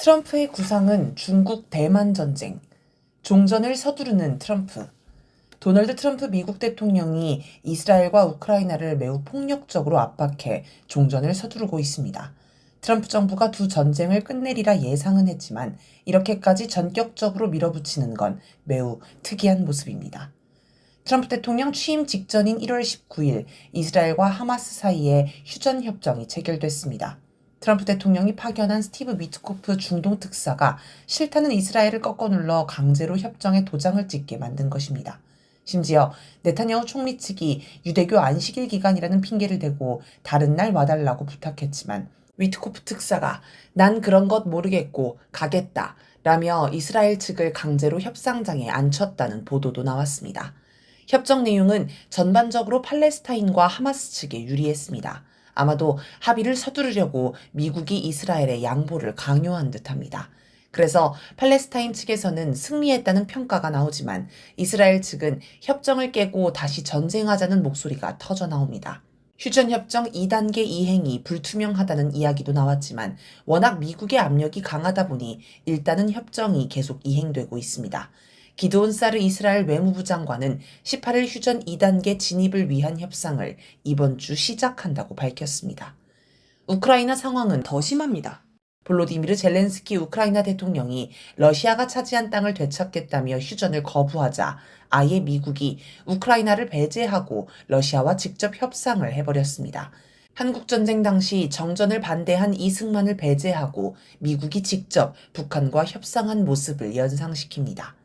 트럼프의 구상은 중국 대만 전쟁, 종전을 서두르는 트럼프. 도널드 트럼프 미국 대통령이 이스라엘과 우크라이나를 매우 폭력적으로 압박해 종전을 서두르고 있습니다. 트럼프 정부가 두 전쟁을 끝내리라 예상은 했지만 이렇게까지 전격적으로 밀어붙이는 건 매우 특이한 모습입니다. 트럼프 대통령 취임 직전인 1월 19일 이스라엘과 하마스 사이에 휴전협정이 체결됐습니다. 트럼프 대통령이 파견한 스티브 위트코프 중동 특사가 싫다는 이스라엘을 꺾어눌러 강제로 협정에 도장을 찍게 만든 것입니다. 심지어 네타냐후 총리 측이 유대교 안식일 기간이라는 핑계를 대고 다른 날 와달라고 부탁했지만 위트코프 특사가 난 그런 것 모르겠고 가겠다 라며 이스라엘 측을 강제로 협상장에 앉혔다는 보도도 나왔습니다. 협정 내용은 전반적으로 팔레스타인과 하마스 측에 유리했습니다. 아마도 합의를 서두르려고 미국이 이스라엘의 양보를 강요한 듯합니다. 그래서 팔레스타인 측에서는 승리했다는 평가가 나오지만 이스라엘 측은 협정을 깨고 다시 전쟁하자는 목소리가 터져나옵니다. 휴전협정 2단계 이행이 불투명하다는 이야기도 나왔지만 워낙 미국의 압력이 강하다 보니 일단은 협정이 계속 이행되고 있습니다. 기드온 사르 이스라엘 외무부 장관은 18일 휴전 2단계 진입을 위한 협상을 이번 주 시작한다고 밝혔습니다. 우크라이나 상황은 더 심합니다. 볼로디미르 젤렌스키 우크라이나 대통령이 러시아가 차지한 땅을 되찾겠다며 휴전을 거부하자 아예 미국이 우크라이나를 배제하고 러시아와 직접 협상을 해버렸습니다. 한국전쟁 당시 정전을 반대한 이승만을 배제하고 미국이 직접 북한과 협상한 모습을 연상시킵니다.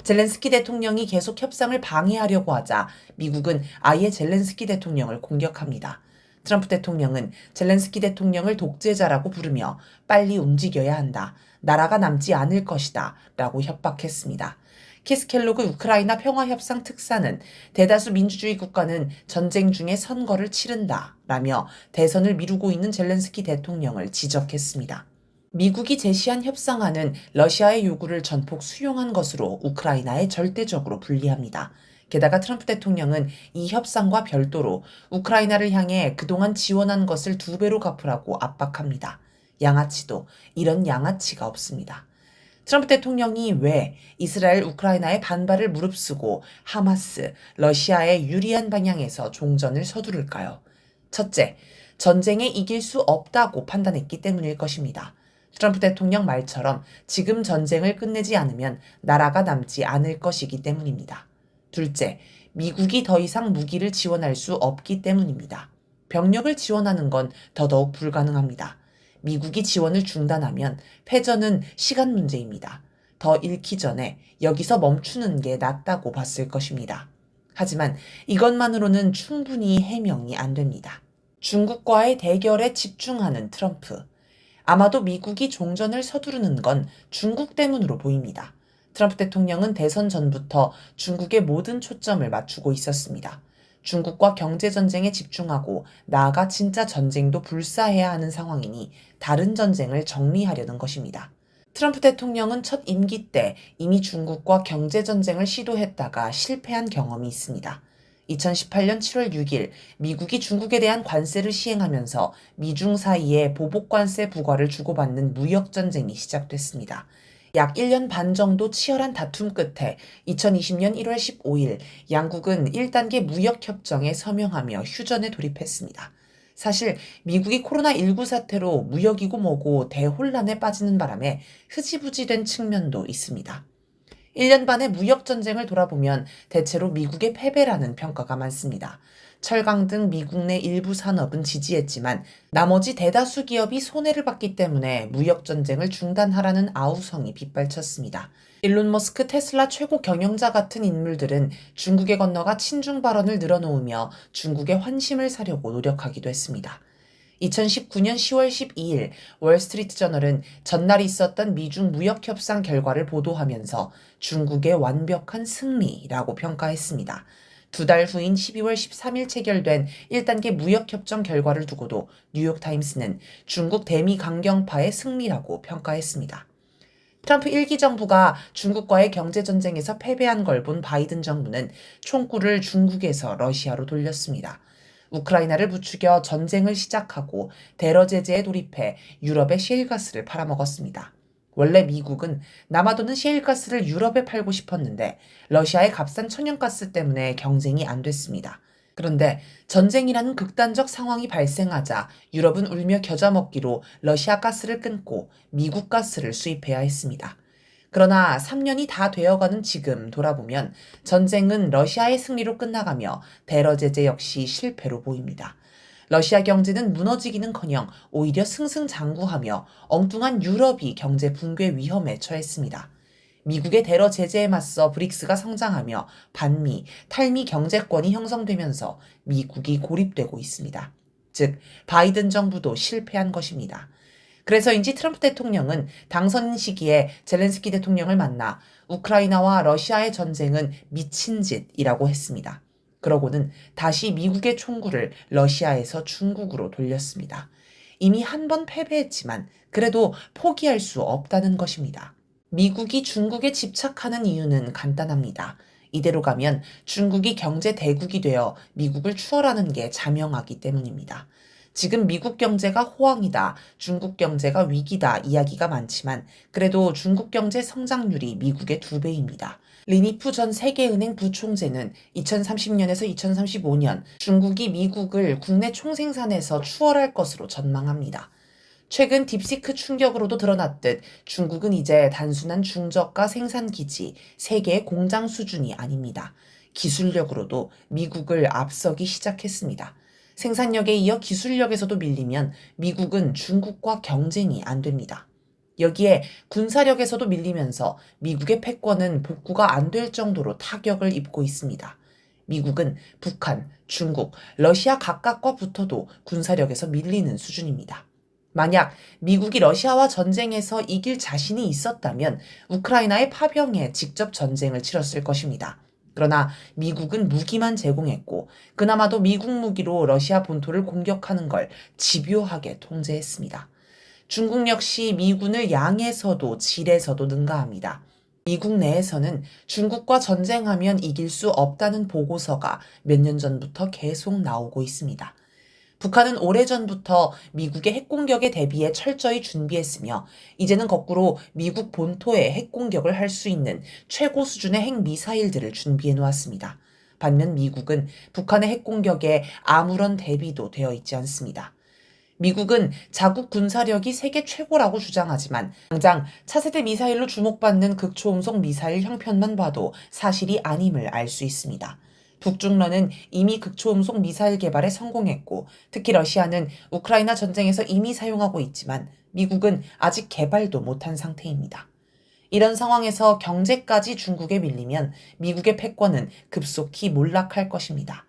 젤렌스키 대통령이 계속 협상을 방해하려고 하자 미국은 아예 젤렌스키 대통령을 공격합니다. 트럼프 대통령은 젤렌스키 대통령을 독재자라고 부르며 빨리 움직여야 한다. 나라가 남지 않을 것이다. 라고 협박했습니다. 키스 켈로그 우크라이나 평화협상 특사는 대다수 민주주의 국가는 전쟁 중에 선거를 치른다. 라며 대선을 미루고 있는 젤렌스키 대통령을 지적했습니다. 미국이 제시한 협상안은 러시아의 요구를 전폭 수용한 것으로 우크라이나에 절대적으로 불리합니다. 게다가 트럼프 대통령은 이 협상과 별도로 우크라이나를 향해 그동안 지원한 것을 2배로 갚으라고 압박합니다. 양아치도 이런 양아치가 없습니다. 트럼프 대통령이 왜 이스라엘 우크라이나의 반발을 무릅쓰고 하마스, 러시아의 유리한 방향에서 종전을 서두를까요? 첫째, 전쟁에 이길 수 없다고 판단했기 때문일 것입니다. 트럼프 대통령 말처럼 지금 전쟁을 끝내지 않으면 나라가 남지 않을 것이기 때문입니다. 둘째, 미국이 더 이상 무기를 지원할 수 없기 때문입니다. 병력을 지원하는 건 더더욱 불가능합니다. 미국이 지원을 중단하면 패전은 시간 문제입니다. 더 잃기 전에 여기서 멈추는 게 낫다고 봤을 것입니다. 하지만 이것만으로는 충분히 해명이 안 됩니다. 중국과의 대결에 집중하는 트럼프. 아마도 미국이 종전을 서두르는 건 중국 때문으로 보입니다. 트럼프 대통령은 대선 전부터 중국의 모든 초점을 맞추고 있었습니다. 중국과 경제전쟁에 집중하고 나아가 진짜 전쟁도 불사해야 하는 상황이니 다른 전쟁을 정리하려는 것입니다. 트럼프 대통령은 첫 임기 때 이미 중국과 경제전쟁을 시도했다가 실패한 경험이 있습니다. 2018년 7월 6일 미국이 중국에 대한 관세를 시행하면서 미중 사이에 보복관세 부과를 주고받는 무역전쟁이 시작됐습니다. 약 1년 반 정도 치열한 다툼 끝에 2020년 1월 15일 양국은 1단계 무역협정에 서명하며 휴전에 돌입했습니다. 사실 미국이 코로나19 사태로 무역이고 뭐고 대혼란에 빠지는 바람에 흐지부지 된 측면도 있습니다. 1년 반의 무역전쟁을 돌아보면 대체로 미국의 패배라는 평가가 많습니다. 철강 등 미국 내 일부 산업은 지지했지만 나머지 대다수 기업이 손해를 봤기 때문에 무역전쟁을 중단하라는 아우성이 빗발쳤습니다. 일론 머스크 테슬라 최고 경영자 같은 인물들은 중국에 건너가 친중 발언을 늘어놓으며 중국의 환심을 사려고 노력하기도 했습니다. 2019년 10월 12일 월스트리트 저널은 전날 있었던 미중 무역협상 결과를 보도하면서 중국의 완벽한 승리라고 평가했습니다. 2달 후인 12월 13일 체결된 1단계 무역협정 결과를 두고도 뉴욕타임스는 중국 대미 강경파의 승리라고 평가했습니다. 트럼프 1기 정부가 중국과의 경제전쟁에서 패배한 걸 본 바이든 정부는 총구를 중국에서 러시아로 돌렸습니다. 우크라이나를 부추겨 전쟁을 시작하고 대러 제재에 돌입해 유럽의 셰일가스를 팔아먹었습니다. 원래 미국은 남아도는 셰일가스를 유럽에 팔고 싶었는데 러시아의 값싼 천연가스 때문에 경쟁이 안 됐습니다. 그런데 전쟁이라는 극단적 상황이 발생하자 유럽은 울며 겨자 먹기로 러시아 가스를 끊고 미국 가스를 수입해야 했습니다. 그러나 3년이 다 되어가는 지금 돌아보면 전쟁은 러시아의 승리로 끝나가며 대러 제재 역시 실패로 보입니다. 러시아 경제는 무너지기는커녕 오히려 승승장구하며 엉뚱한 유럽이 경제 붕괴 위험에 처했습니다. 미국의 대러 제재에 맞서 브릭스가 성장하며 반미, 탈미 경제권이 형성되면서 미국이 고립되고 있습니다. 즉, 바이든 정부도 실패한 것입니다. 그래서인지 트럼프 대통령은 당선 시기에 젤렌스키 대통령을 만나 우크라이나와 러시아의 전쟁은 미친 짓이라고 했습니다. 그러고는 다시 미국의 총구를 러시아에서 중국으로 돌렸습니다. 이미 한 번 패배했지만 그래도 포기할 수 없다는 것입니다. 미국이 중국에 집착하는 이유는 간단합니다. 이대로 가면 중국이 경제 대국이 되어 미국을 추월하는 게 자명하기 때문입니다. 지금 미국 경제가 호황이다, 중국 경제가 위기다 이야기가 많지만 그래도 중국 경제 성장률이 미국의 2배입니다. 리니프 전 세계은행 부총재는 2030년에서 2035년 중국이 미국을 국내 총생산에서 추월할 것으로 전망합니다. 최근 딥시크 충격으로도 드러났듯 중국은 이제 단순한 중저가 생산기지, 세계의 공장 수준이 아닙니다. 기술력으로도 미국을 앞서기 시작했습니다. 생산력에 이어 기술력에서도 밀리면 미국은 중국과 경쟁이 안 됩니다. 여기에 군사력에서도 밀리면서 미국의 패권은 복구가 안 될 정도로 타격을 입고 있습니다. 미국은 북한, 중국, 러시아 각각과 붙어도 군사력에서 밀리는 수준입니다. 만약 미국이 러시아와 전쟁에서 이길 자신이 있었다면 우크라이나의 파병에 직접 전쟁을 치렀을 것입니다. 그러나 미국은 무기만 제공했고 그나마도 미국 무기로 러시아 본토를 공격하는 걸 집요하게 통제했습니다. 중국 역시 미군을 양에서도 질에서도 능가합니다. 미국 내에서는 중국과 전쟁하면 이길 수 없다는 보고서가 몇 년 전부터 계속 나오고 있습니다. 북한은 오래전부터 미국의 핵공격에 대비해 철저히 준비했으며 이제는 거꾸로 미국 본토에 핵공격을 할 수 있는 최고 수준의 핵미사일들을 준비해 놓았습니다. 반면 미국은 북한의 핵공격에 아무런 대비도 되어 있지 않습니다. 미국은 자국 군사력이 세계 최고라고 주장하지만 당장 차세대 미사일로 주목받는 극초음속 미사일 형편만 봐도 사실이 아님을 알 수 있습니다. 북중러는 이미 극초음속 미사일 개발에 성공했고 특히 러시아는 우크라이나 전쟁에서 이미 사용하고 있지만 미국은 아직 개발도 못한 상태입니다. 이런 상황에서 경제까지 중국에 밀리면 미국의 패권은 급속히 몰락할 것입니다.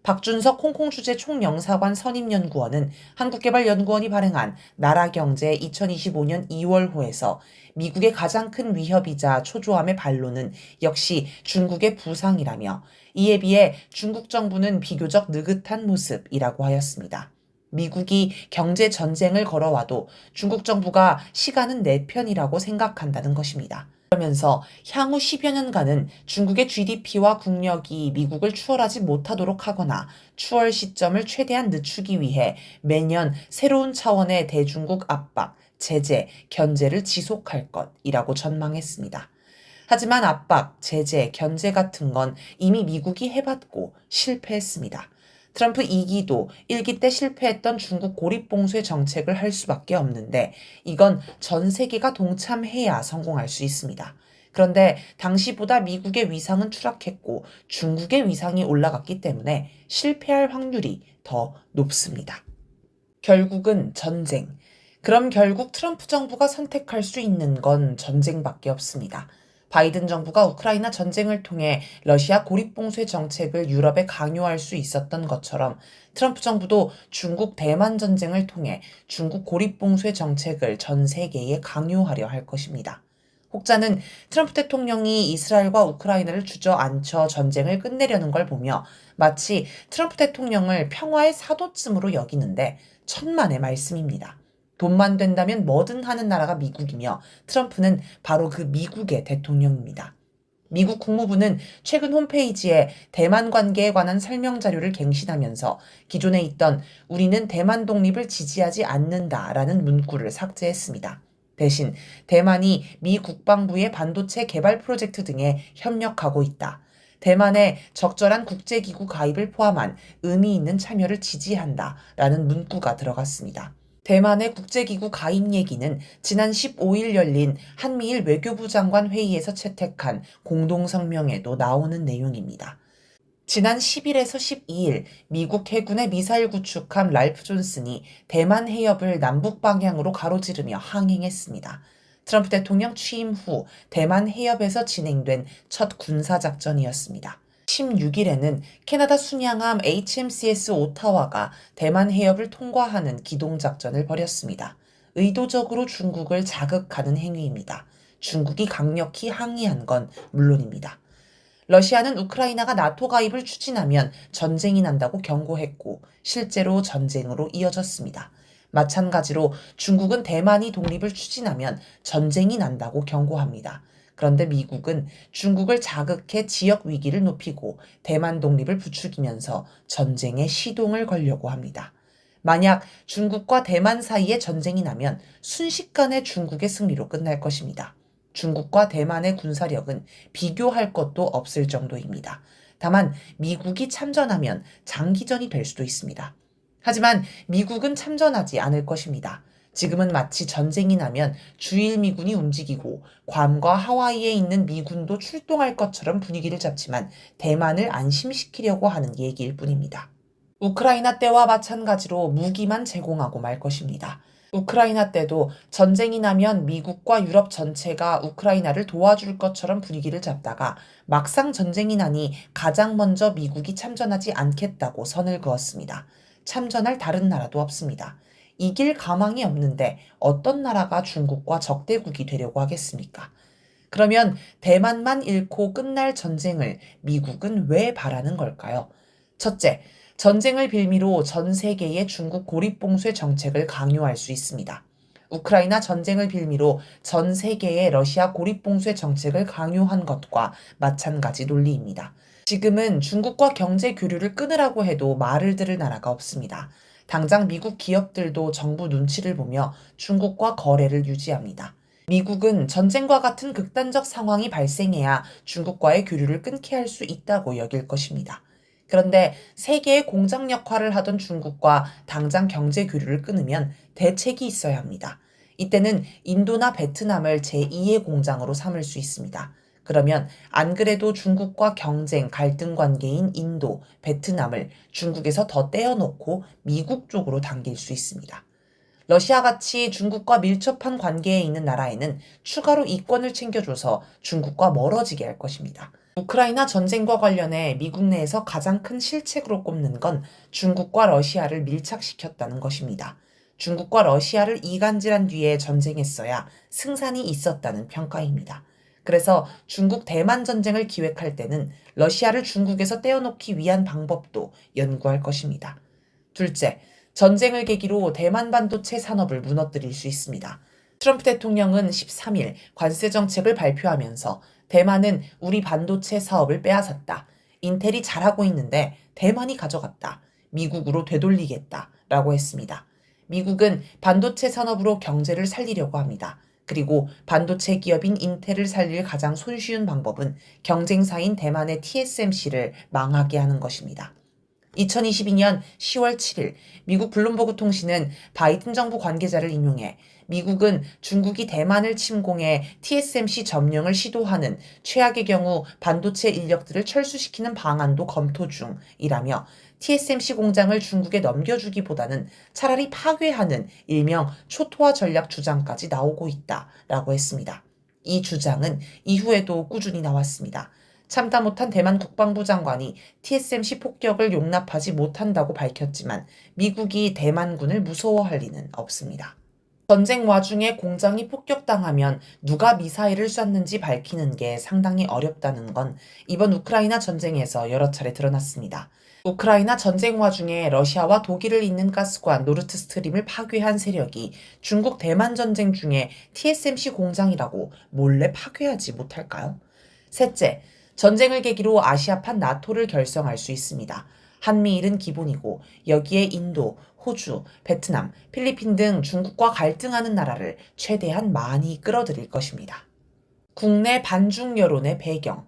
박준석 홍콩주재 총영사관 선임연구원은 한국개발연구원이 발행한 나라경제 2025년 2월호에서 미국의 가장 큰 위협이자 초조함의 반론은 역시 중국의 부상이라며 이에 비해 중국 정부는 비교적 느긋한 모습이라고 하였습니다. 미국이 경제 전쟁을 걸어와도 중국 정부가 시간은 내 편이라고 생각한다는 것입니다. 그러면서 향후 10여 년간은 중국의 GDP와 국력이 미국을 추월하지 못하도록 하거나 추월 시점을 최대한 늦추기 위해 매년 새로운 차원의 대중국 압박, 제재, 견제를 지속할 것이라고 전망했습니다. 하지만 압박, 제재, 견제 같은 건 이미 미국이 해봤고 실패했습니다. 트럼프 2기도 1기 때 실패했던 중국 고립봉쇄 정책을 할 수밖에 없는데 이건 전 세계가 동참해야 성공할 수 있습니다. 그런데 당시보다 미국의 위상은 추락했고 중국의 위상이 올라갔기 때문에 실패할 확률이 더 높습니다. 결국은 전쟁. 그럼 결국 트럼프 정부가 선택할 수 있는 건 전쟁밖에 없습니다. 바이든 정부가 우크라이나 전쟁을 통해 러시아 고립봉쇄 정책을 유럽에 강요할 수 있었던 것처럼 트럼프 정부도 중국 대만 전쟁을 통해 중국 고립봉쇄 정책을 전 세계에 강요하려 할 것입니다. 혹자는 트럼프 대통령이 이스라엘과 우크라이나를 주저앉혀 전쟁을 끝내려는 걸 보며 마치 트럼프 대통령을 평화의 사도쯤으로 여기는데 천만의 말씀입니다. 돈만 된다면 뭐든 하는 나라가 미국이며 트럼프는 바로 그 미국의 대통령입니다. 미국 국무부는 최근 홈페이지에 대만 관계에 관한 설명 자료를 갱신하면서 기존에 있던 우리는 대만 독립을 지지하지 않는다라는 문구를 삭제했습니다. 대신 대만이 미 국방부의 반도체 개발 프로젝트 등에 협력하고 있다. 대만의 적절한 국제기구 가입을 포함한 의미 있는 참여를 지지한다. 라는 문구가 들어갔습니다. 대만의 국제기구 가입 얘기는 지난 15일 열린 한미일 외교부 장관 회의에서 채택한 공동성명에도 나오는 내용입니다. 지난 10일에서 12일 미국 해군의 미사일 구축함 랄프 존슨이 대만 해협을 남북 방향으로 가로지르며 항행했습니다. 트럼프 대통령 취임 후 대만 해협에서 진행된 첫 군사작전이었습니다. 16일에는 캐나다 순양함 HMCS 오타와가 대만 해협을 통과하는 기동작전을 벌였습니다. 의도적으로 중국을 자극하는 행위입니다. 중국이 강력히 항의한 건 물론입니다. 러시아는 우크라이나가 나토 가입을 추진하면 전쟁이 난다고 경고했고 실제로 전쟁으로 이어졌습니다. 마찬가지로 중국은 대만이 독립을 추진하면 전쟁이 난다고 경고합니다. 그런데 미국은 중국을 자극해 지역 위기를 높이고 대만 독립을 부추기면서 전쟁에 시동을 걸려고 합니다. 만약 중국과 대만 사이에 전쟁이 나면 순식간에 중국의 승리로 끝날 것입니다. 중국과 대만의 군사력은 비교할 것도 없을 정도입니다. 다만 미국이 참전하면 장기전이 될 수도 있습니다. 하지만 미국은 참전하지 않을 것입니다. 지금은 마치 전쟁이 나면 주일 미군이 움직이고 괌과 하와이에 있는 미군도 출동할 것처럼 분위기를 잡지만 대만을 안심시키려고 하는 얘기일 뿐입니다. 우크라이나 때와 마찬가지로 무기만 제공하고 말 것입니다. 우크라이나 때도 전쟁이 나면 미국과 유럽 전체가 우크라이나를 도와줄 것처럼 분위기를 잡다가 막상 전쟁이 나니 가장 먼저 미국이 참전하지 않겠다고 선을 그었습니다. 참전할 다른 나라도 없습니다. 이길 가망이 없는데 어떤 나라가 중국과 적대국이 되려고 하겠습니까? 그러면 대만만 잃고 끝날 전쟁을 미국은 왜 바라는 걸까요? 첫째, 전쟁을 빌미로 전 세계의 중국 고립봉쇄 정책을 강요할 수 있습니다. 우크라이나 전쟁을 빌미로 전 세계의 러시아 고립봉쇄 정책을 강요한 것과 마찬가지 논리입니다. 지금은 중국과 경제 교류를 끊으라고 해도 말을 들을 나라가 없습니다. 당장 미국 기업들도 정부 눈치를 보며 중국과 거래를 유지합니다. 미국은 전쟁과 같은 극단적 상황이 발생해야 중국과의 교류를 끊게 할 수 있다고 여길 것입니다. 그런데 세계의 공장 역할을 하던 중국과 당장 경제 교류를 끊으면 대책이 있어야 합니다. 이때는 인도나 베트남을 제2의 공장으로 삼을 수 있습니다. 그러면 안 그래도 중국과 경쟁, 갈등 관계인 인도, 베트남을 중국에서 더 떼어놓고 미국 쪽으로 당길 수 있습니다. 러시아같이 중국과 밀접한 관계에 있는 나라에는 추가로 이권을 챙겨줘서 중국과 멀어지게 할 것입니다. 우크라이나 전쟁과 관련해 미국 내에서 가장 큰 실책으로 꼽는 건 중국과 러시아를 밀착시켰다는 것입니다. 중국과 러시아를 이간질한 뒤에 전쟁했어야 승산이 있었다는 평가입니다. 그래서 중국 대만 전쟁을 기획할 때는 러시아를 중국에서 떼어놓기 위한 방법도 연구할 것입니다. 둘째, 전쟁을 계기로 대만 반도체 산업을 무너뜨릴 수 있습니다. 트럼프 대통령은 13일 관세 정책을 발표하면서 대만은 우리 반도체 사업을 빼앗았다. 인텔이 잘하고 있는데 대만이 가져갔다. 미국으로 되돌리겠다. 라고 했습니다. 미국은 반도체 산업으로 경제를 살리려고 합니다. 그리고 반도체 기업인 인텔을 살릴 가장 손쉬운 방법은 경쟁사인 대만의 TSMC를 망하게 하는 것입니다. 2022년 10월 7일 미국 블룸버그 통신은 바이든 정부 관계자를 인용해 미국은 중국이 대만을 침공해 TSMC 점령을 시도하는 최악의 경우 반도체 인력들을 철수시키는 방안도 검토 중이라며 TSMC 공장을 중국에 넘겨주기보다는 차라리 파괴하는 일명 초토화 전략 주장까지 나오고 있다라고 했습니다. 이 주장은 이후에도 꾸준히 나왔습니다. 참다 못한 대만 국방부 장관이 TSMC 폭격을 용납하지 못한다고 밝혔지만 미국이 대만군을 무서워할 리는 없습니다. 전쟁 와중에 공장이 폭격당하면 누가 미사일을 쐈는지 밝히는 게 상당히 어렵다는 건 이번 우크라이나 전쟁에서 여러 차례 드러났습니다. 우크라이나 전쟁 와중에 러시아와 독일을 잇는 가스관 노르트 스트림을 파괴한 세력이 중국 대만 전쟁 중에 TSMC 공장이라고 몰래 파괴하지 못할까요? 셋째, 전쟁을 계기로 아시아판 나토를 결성할 수 있습니다. 한미일은 기본이고 여기에 인도, 호주, 베트남, 필리핀 등 중국과 갈등하는 나라를 최대한 많이 끌어들일 것입니다. 국내 반중 여론의 배경.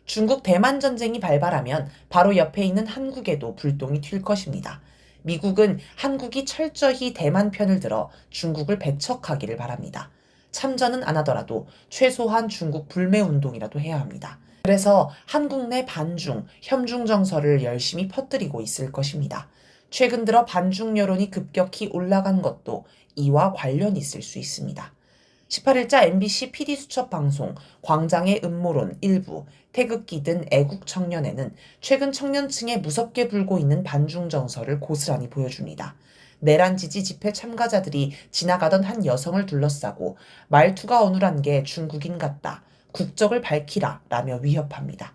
중국 대만 전쟁이 발발하면 바로 옆에 있는 한국에도 불똥이 튈 것입니다. 미국은 한국이 철저히 대만 편을 들어 중국을 배척하기를 바랍니다. 참전은 안 하더라도 최소한 중국 불매 운동이라도 해야 합니다. 그래서 한국 내 반중, 협중 정서를 열심히 퍼뜨리고 있을 것입니다. 최근 들어 반중 여론이 급격히 올라간 것도 이와 관련이 있을 수 있습니다. 18일자 MBC PD수첩 방송 광장의 음모론 일부 태극기 든 애국 청년에는 최근 청년층에 무섭게 불고 있는 반중 정서를 고스란히 보여줍니다. 내란 지지 집회 참가자들이 지나가던 한 여성을 둘러싸고 말투가 어눌한 게 중국인 같다. 국적을 밝히라 라며 위협합니다.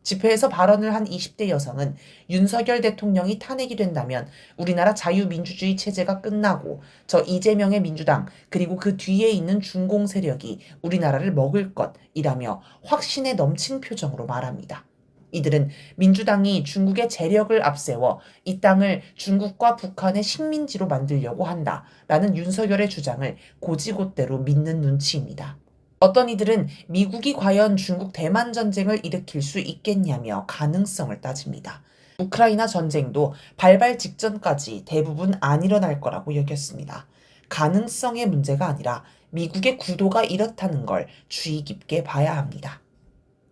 집회에서 발언을 한 20대 여성은 윤석열 대통령이 탄핵이 된다면 우리나라 자유민주주의 체제가 끝나고 저 이재명의 민주당 그리고 그 뒤에 있는 중공 세력이 우리나라를 먹을 것이라며 확신에 넘친 표정으로 말합니다. 이들은 민주당이 중국의 재력을 앞세워 이 땅을 중국과 북한의 식민지로 만들려고 한다라는 윤석열의 주장을 곧이곧대로 믿는 눈치입니다. 어떤 이들은 미국이 과연 중국 대만 전쟁을 일으킬 수 있겠냐며 가능성을 따집니다. 우크라이나 전쟁도 발발 직전까지 대부분 안 일어날 거라고 여겼습니다. 가능성의 문제가 아니라 미국의 구도가 이렇다는 걸 주의 깊게 봐야 합니다.